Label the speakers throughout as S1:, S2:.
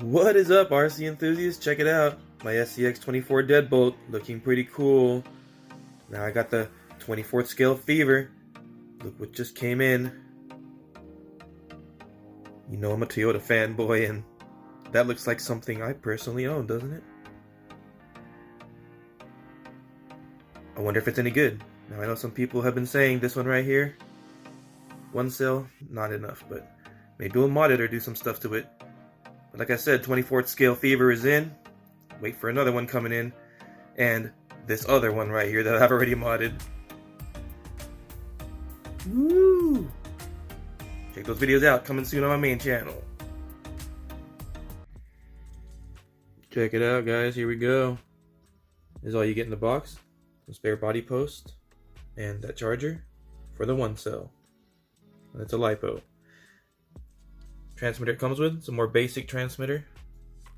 S1: What is up, RC enthusiasts? Check it out. My CX-24 deadbolt looking pretty cool. Now I got the 24th scale fever. Look what just came in. You know I'm a Toyota fanboy, and that looks like something I personally own, doesn't it? I wonder if it's any good. Now I know some people have been saying this one right here, one cell, not enough, but maybe we'll mod it or do some stuff to it. But like I said, 24th scale fever is in. Wait for another one coming in. And this other one right here that I've already modded. Woo! Check those videos out, coming soon on my main channel. Check it out, guys, here we go. This is all you get in the box. Some spare body post and that charger for the one cell. And it's a LiPo. Transmitter it comes with, some more basic transmitter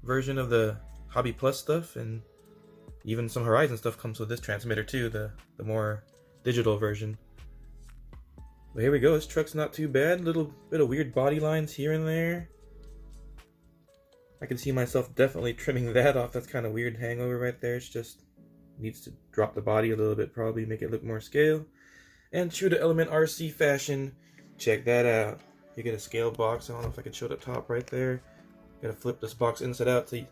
S1: version of the HobbyPlus stuff, and even some Horizon stuff comes with this transmitter too, the more digital version. But here we go, this truck's not too bad, little bit of weird body lines here and there. I can see myself definitely trimming that off. That's kind of weird hangover right there. It's just needs to drop the body a little bit, probably make it look more scale. And true to Element RC fashion, check that out. You get a scale box. I don't know if I can show it up top right there. Gotta flip this box inside out to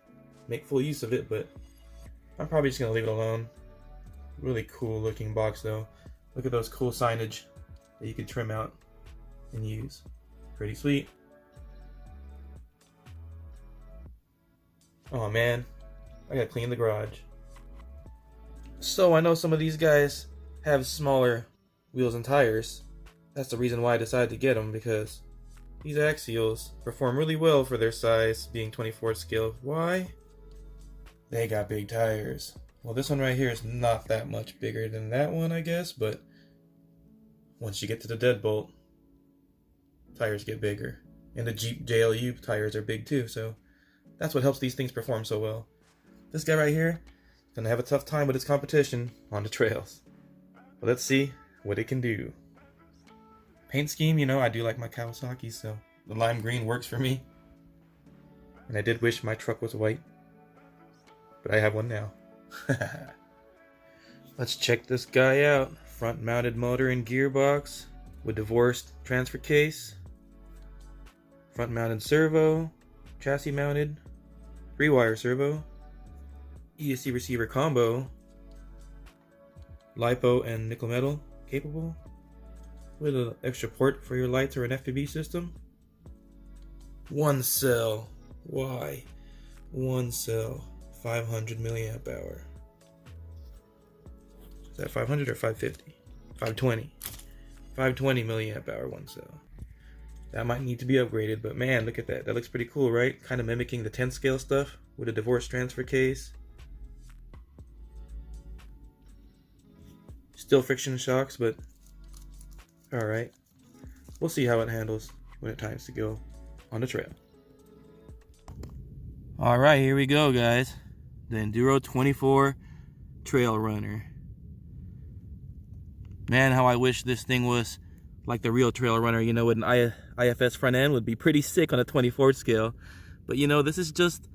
S1: make full use of it, but I'm probably just gonna leave it alone. Really cool looking box though. Look at those cool signage that you can trim out and use. Pretty sweet. Oh man, I gotta clean the garage. So I know some of these guys have smaller wheels and tires. That's the reason why I decided to get them, because these axials perform really well for their size, being 24 scale. Why? They got big tires. Well, this one right here is not that much bigger than that one, I guess, but once you get to the deadbolt, tires get bigger. And the Jeep JLU tires are big too, so that's what helps these things perform so well. This guy right here is gonna have a tough time with his competition on the trails. But let's see what it can do. Paint scheme, you know, I do like my Kawasaki, so the lime green works for me. And I did wish my truck was white, but I have one now. Let's check this guy out. Front mounted motor and gearbox with divorced transfer case. Front mounted servo, chassis mounted, 3-wire servo, ESC receiver combo, LiPo and nickel metal capable, with an extra port for your lights or an FPV system. One cell. Why? One cell. 500 milliamp hour. Is that 500 or 550? 520. 520 milliamp hour one cell. That might need to be upgraded, but man, look at that. That looks pretty cool, right? Kind of mimicking the 10 scale stuff with a divorce transfer case. Still friction shocks, but alright, we'll see how it handles when it's time to go on the trail. Alright, here we go, guys. The Enduro 24 Trailrunner. Man, how I wish this thing was like the real Trailrunner, you know, with an IFS front end. Would be pretty sick on a 24 scale. But you know, this is just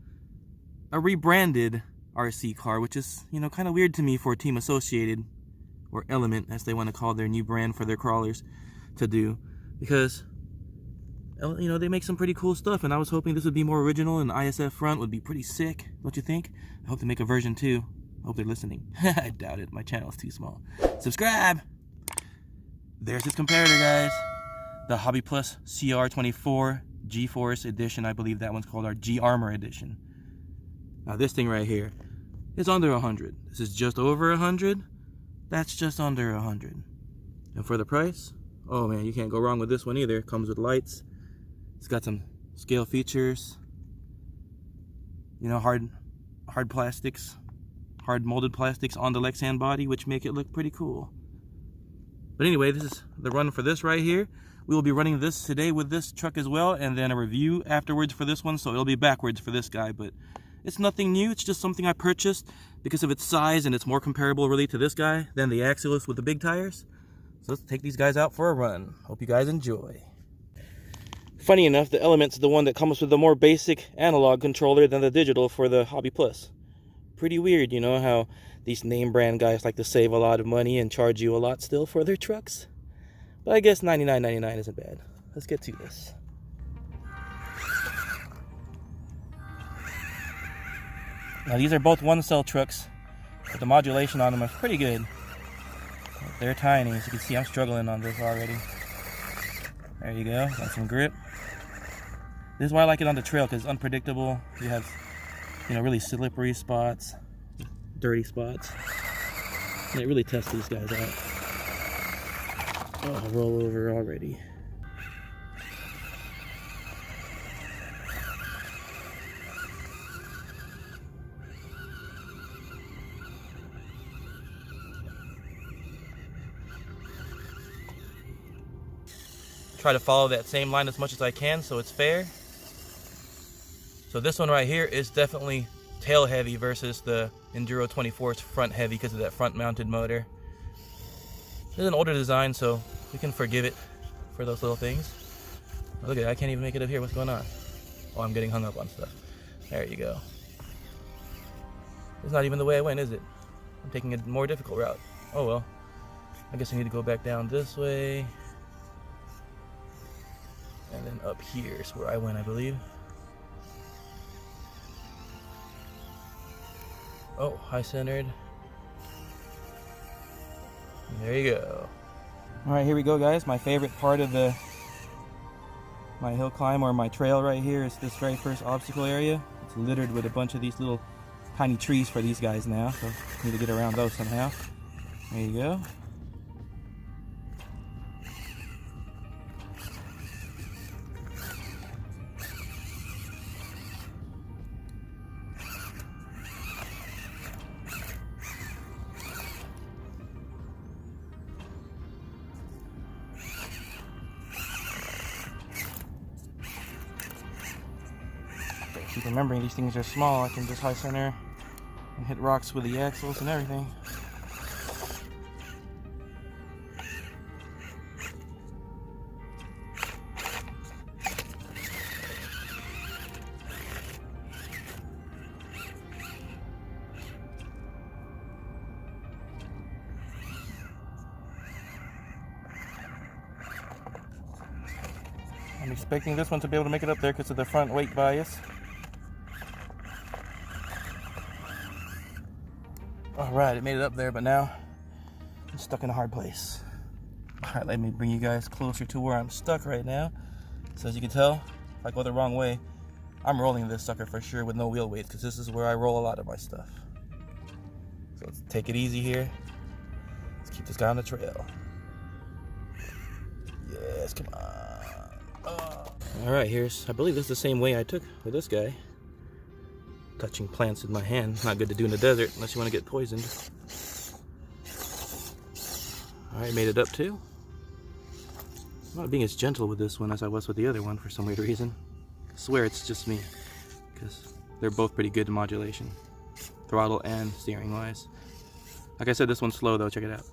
S1: a rebranded RC car, which is, you know, kind of weird to me for Team Associated, or Element, as they want to call their new brand for their crawlers, to do, because, you know, they make some pretty cool stuff, and I was hoping this would be more original, and ISF front would be pretty sick, don't you think? I hope they make a version 2. I hope they're listening. I doubt it, my channel is too small. Subscribe! There's its comparator, guys. The HobbyPlus CR-24 G Edition, I believe that one's called our G Armor Edition. Now this thing right here is under 100. This is just over 100. That's just under 100. And for the price, oh man, you can't go wrong with this one either. It comes with lights. It's got some scale features. You know, hard plastics, hard molded plastics on the Lexan body, which make it look pretty cool. But anyway, this is the run for this right here. We will be running this today with this truck as well, and then a review afterwards for this one, so it'll be backwards for this guy, but it's nothing new. It's just something I purchased because of its size, and it's more comparable really to this guy than the Axios with the big tires. So let's take these guys out for a run. Hope you guys enjoy. Funny enough, the Element's the one that comes with the more basic analog controller than the digital for the HobbyPlus. Pretty weird, you know, how these name brand guys like to save a lot of money and charge you a lot still for their trucks. But I guess $99.99 isn't bad. Let's get to this. Now these are both one-cell trucks, but the modulation on them is pretty good. They're tiny, as you can see. I'm struggling on this already. There you go, got some grip. This is why I like it on the trail, because it's unpredictable. You have, you know, really slippery spots, dirty spots. And it really tests these guys out. Oh, roll over already. Try to follow that same line as much as I can so it's fair. So this one right here is definitely tail heavy versus the Enduro 24's front heavy because of that front mounted motor. This is an older design, so we can forgive it for those little things. Look at it, I can't even make it up here. What's going on? Oh, I'm getting hung up on stuff. There you go. It's not even the way I went, is it? I'm taking a more difficult route. Oh well. I guess I need to go back down this way. And then up here is where I went, I believe. Oh, high centered. There you go. All right, here we go, guys. My favorite part of my hill climb or my trail right here is this very first obstacle area. It's littered with a bunch of these little tiny trees for these guys now, so need to get around those somehow. There you go. Keep remembering these things are small. I can just high center and hit rocks with the axles and everything. I'm expecting this one to be able to make it up there because of the front weight bias. Alright, it made it up there, but now I'm stuck in a hard place. Alright, let me bring you guys closer to where I'm stuck right now. So as you can tell, if I go the wrong way, I'm rolling this sucker for sure with no wheel weights, because this is where I roll a lot of my stuff. So let's take it easy here. Let's keep this guy on the trail. Yes, come on. Oh. Alright, I believe this is the same way I took with this guy. Touching plants with my hand, not good to do in the desert unless you want to get poisoned. Alright, made it up too. I'm not being as gentle with this one as I was with the other one for some weird reason. I swear it's just me, because they're both pretty good in modulation, throttle and steering wise. Like I said, this one's slow though, check it out.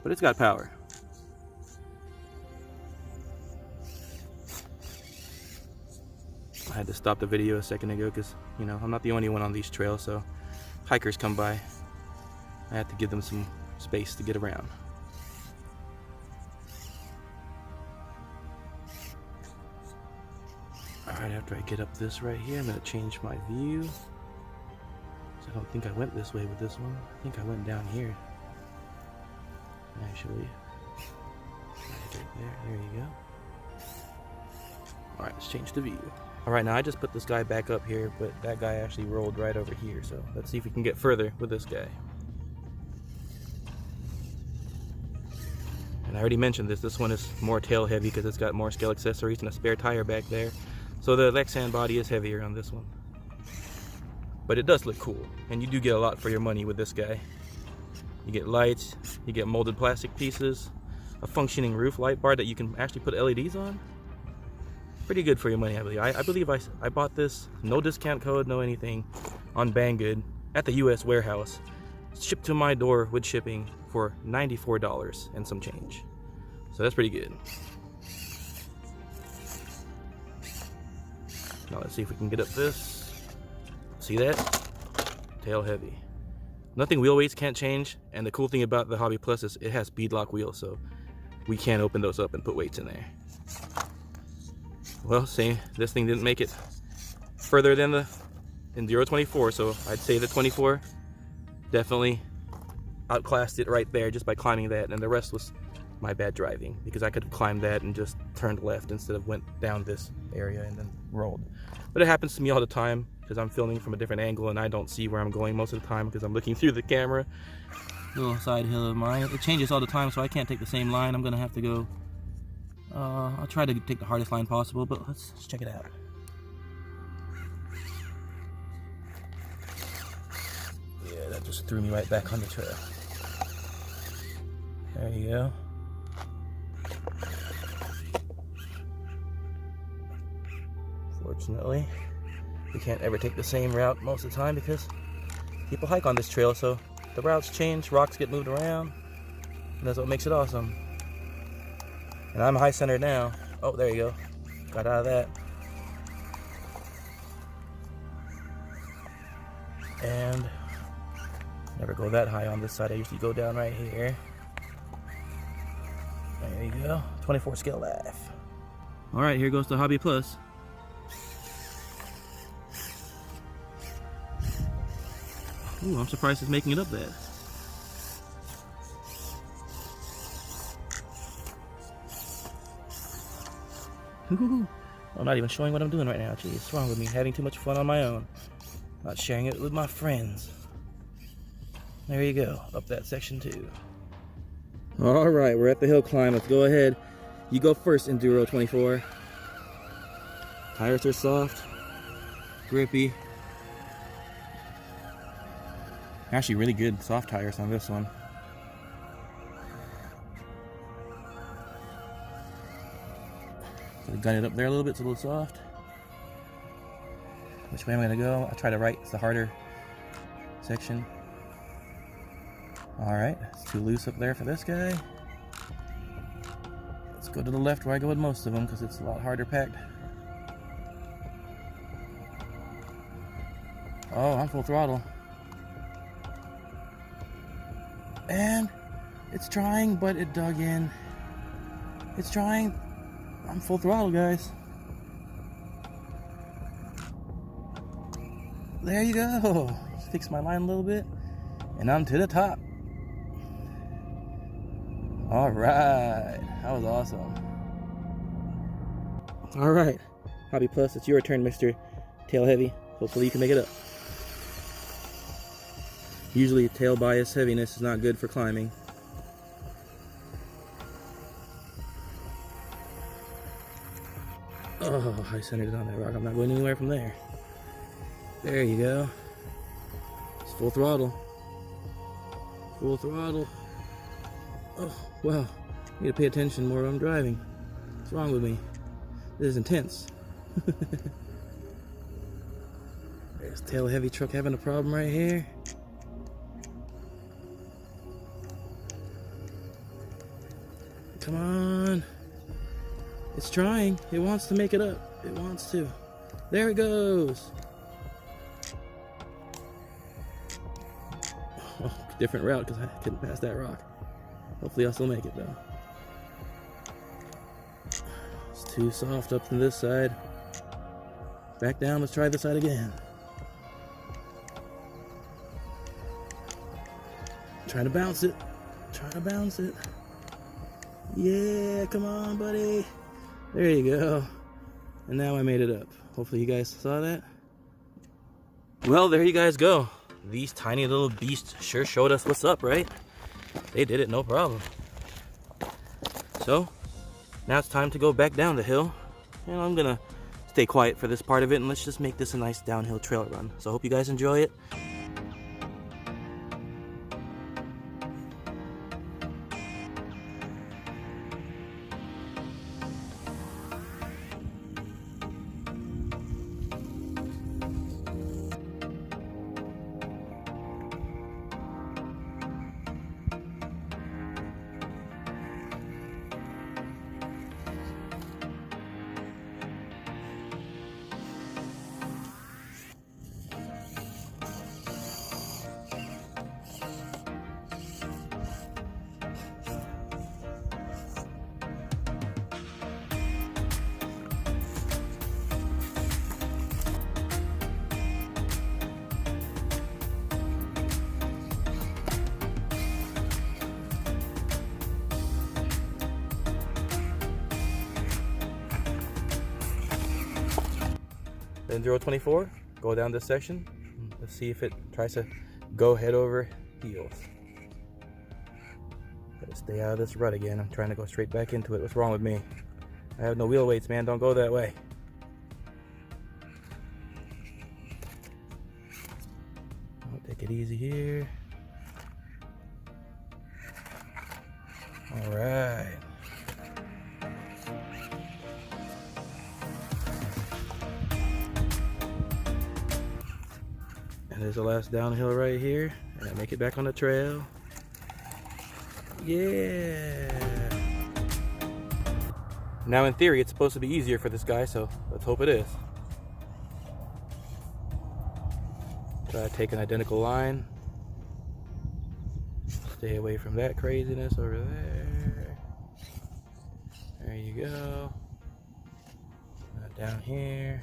S1: But it's got power. I had to stop the video a second ago because, you know, I'm not the only one on these trails, so hikers come by. I have to give them some space to get around. Alright, after I get up this right here, I'm going to change my view. So I don't think I went this way with this one. I think I went down here. Actually. Right there you go. Alright, let's change the view. Alright, now I just put this guy back up here, but that guy actually rolled right over here, so let's see if we can get further with this guy. And I already mentioned this one is more tail heavy because it's got more scale accessories and a spare tire back there. So the Lexan body is heavier on this one. But it does look cool, and you do get a lot for your money with this guy. You get lights, you get molded plastic pieces, a functioning roof light bar that you can actually put LEDs on. Pretty good for your money, I believe. I believe I bought this, no discount code, no anything, on Banggood at the US warehouse. Shipped to my door with shipping for $94 and some change. So that's pretty good. Now let's see if we can get up this. See that? Tail heavy. Nothing wheel weights can't change, and the cool thing about the HobbyPlus is it has beadlock wheels, so we can open those up and put weights in there. Well, same. This thing didn't make it further than the Enduro 24, so I'd say the 24 definitely outclassed it right there just by climbing that, and the rest was my bad driving, because I could have climbed that and just turned left instead of went down this area and then rolled. But it happens to me all the time because I'm filming from a different angle and I don't see where I'm going most of the time because I'm looking through the camera. Little side hill of mine. It changes all the time, so I can't take the same line. I'm gonna have to go. I'll try to take the hardest line possible, but let's check it out. Yeah, that just threw me right back on the trail. There you go. Fortunately, we can't ever take the same route most of the time because people hike on this trail, so the routes change, rocks get moved around, and that's what makes it awesome. And I'm high centered now. Oh, there you go. Got out of that. And never go that high on this side. I usually go down right here. There you go. 24 scale laugh. Alright, here goes the HobbyPlus. Ooh, I'm surprised it's making it up that. Ooh, I'm not even showing what I'm doing right now. Gee, what's wrong with me? Having too much fun on my own. Not sharing it with my friends. There you go. Up that section too. Alright, we're at the hill climb. Let's go ahead. You go first, Enduro 24. Tires are soft, grippy. Actually really good soft tires on this one. So gun it up there a little bit, it's a little soft. Which way am I gonna go? I'll try to right, it's the harder section. Alright, it's too loose up there for this guy. Let's go to the left where I go with most of them because it's a lot harder packed. Oh, I'm full throttle. And it's trying, but it dug in. It's trying. I'm full throttle, guys. There you go. Just fix my line a little bit, and I'm to the top. All right, that was awesome. All right, HobbyPlus, it's your turn, Mr. Tail Heavy. Hopefully you can make it up. Usually tail bias heaviness is not good for climbing. Oh, I centered it on that rock. I'm not going anywhere from there. There you go. It's full throttle. Full throttle. Oh, wow. I need to pay attention more when I'm driving. What's wrong with me? This is intense. There's tail heavy truck having a problem right here. Come on. It's trying. It wants to make it up. It wants to. There it goes. Oh, different route because I couldn't pass that rock. Hopefully I'll still make it though. It's too soft up on this side. Back down, let's try this side again. Trying to bounce it. Trying to bounce it. Yeah, come on, buddy. There you go. And now I made it up. Hopefully you guys saw that. Well, there you guys go. These tiny little beasts sure showed us what's up, right? They did it, no problem. So, now it's time to go back down the hill. And I'm gonna stay quiet for this part of it, and let's just make this a nice downhill trail run. So I hope you guys enjoy it. the Enduro 24, go down this section. Let's see if it tries to go head over heels. Gotta stay out of this rut again. I'm trying to go straight back into it. What's wrong with me? I have no wheel weights, man. Don't go that way. I'll take it easy here. All right. And there's the last downhill right here. And I make it back on the trail. Yeah. Now in theory, it's supposed to be easier for this guy, so let's hope it is. Try to take an identical line. Stay away from that craziness over there. There you go. Down here.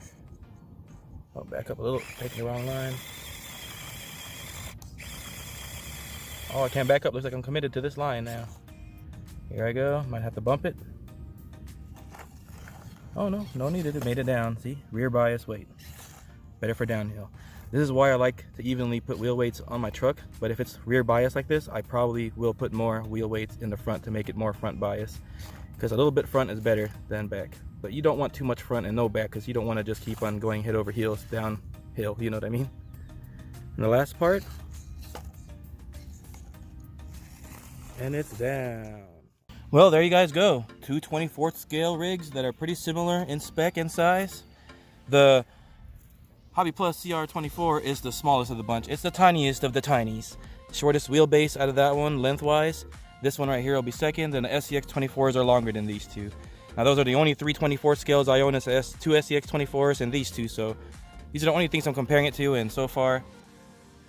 S1: Oh, back up a little, taking the wrong line. Oh, I can't back up. Looks like I'm committed to this line now. Here I go. Might have to bump it. Oh no, no need it. It made it down. See, rear bias weight. Better for downhill. This is why I like to evenly put wheel weights on my truck. But if it's rear bias like this, I probably will put more wheel weights in the front to make it more front bias. Because a little bit front is better than back. But you don't want too much front and no back, because you don't want to just keep on going head over heels downhill. You know what I mean? And the last part. And it's down. Well, there you guys go. Two 24th scale rigs that are pretty similar in spec and size. The HobbyPlus CR-24 is the smallest of the bunch. It's the tiniest of the tinies. Shortest wheelbase out of that one, lengthwise. This one right here will be second, and the SCX-24s are longer than these two. Now, those are the only three 24 scales I own. It's two SCX-24s and these two, so these are the only things I'm comparing it to, and so far,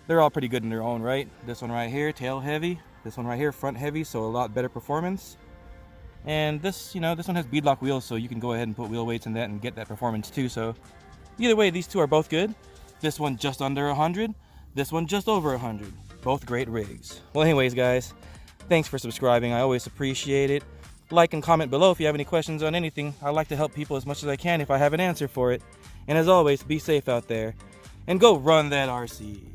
S1: they're all pretty good in their own right. This one right here, tail heavy. This one right here, front heavy, so a lot better performance. And this, you know, this one has beadlock wheels, so you can go ahead and put wheel weights in that and get that performance too. So either way, these two are both good. This one just under 100, this one just over 100. Both great rigs. Well, anyways, guys, thanks for subscribing. I always appreciate it. Like and comment below if you have any questions on anything. I like to help people as much as I can if I have an answer for it. And as always, be safe out there and go run that RC.